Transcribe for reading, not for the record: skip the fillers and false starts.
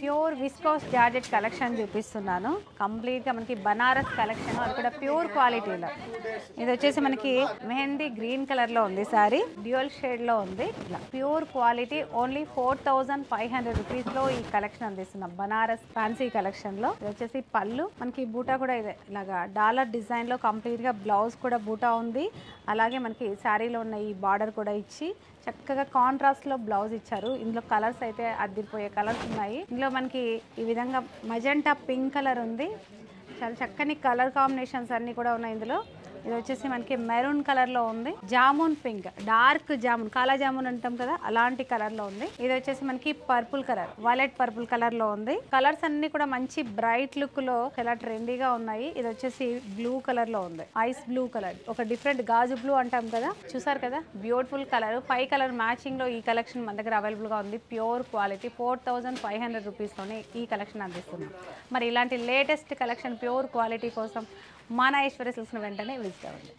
Pure viscose georgette collection చూపిస్తున్నాను. కంప్లీట్గా మనకి బనారస్ కలెక్షన్, అది కూడా ప్యూర్ క్వాలిటీలో. ఇది వచ్చేసి మనకి మెహందీ గ్రీన్ కలర్లో ఉంది సారీ, డ్యూయల్ షేడ్లో ఉంది. ఇలా ప్యూర్ క్వాలిటీ ఓన్లీ 4500 రూపీస్లో ఈ కలెక్షన్ అందిస్తున్నాం. బనారస్ ఫ్యాన్సీ కలెక్షన్లో. ఇది వచ్చేసి పళ్ళు, మనకి బూటా కూడా ఇదే ఇలాగా డాలర్ డిజైన్లో కంప్లీట్గా బ్లౌజ్ కూడా బూటా ఉంది. అలాగే మనకి శారీలో ఉన్న ఈ బార్డర్ కూడా ఇచ్చి చక్కగా కాంట్రాస్ట్లో బ్లౌజ్ ఇచ్చారు. ఇందులో కలర్స్ అయితే అదిరిపోయే కలర్స్ ఉన్నాయి. ఇందులో మనకి ఈ విధంగా మజెంటా పింక్ కలర్ ఉంది. చాలా చక్కని కలర్ కాంబినేషన్స్ అన్నీ కూడా ఉన్నాయి ఇందులో. ఇది వచ్చేసి మనకి మెరూన్ కలర్లో ఉంది. జామున్ పింక్, డార్క్ జామున్, కాలా జామున్ అంటాం కదా, అలాంటి కలర్లో ఉంది. ఇది వచ్చేసి మనకి పర్పుల్ కలర్, వైలెట్ పర్పుల్ కలర్లో ఉంది. కలర్స్ అన్ని కూడా మంచి బ్రైట్ లుక్లో చాలా ట్రెండీగా ఉన్నాయి. ఇది వచ్చేసి బ్లూ కలర్లో ఉంది, ఐస్ బ్లూ కలర్, ఒక డిఫరెంట్ గాజు బ్లూ అంటాం కదా, చూసారు కదా, బ్యూటిఫుల్ కలర్. పై కలర్ మ్యాచింగ్లో ఈ కలెక్షన్ మన దగ్గర అవైలబుల్గా ఉంది. ప్యూర్ క్వాలిటీ 4500 రూపీస్లోనే ఈ కలెక్షన్ అందిస్తున్నాం. మరి ఇలాంటి లేటెస్ట్ కలెక్షన్ ప్యూర్ క్వాలిటీ కోసం మన ఐశ్వర్య సిల్క్స్ని వెంటనే విజిట్ అవ్వండి.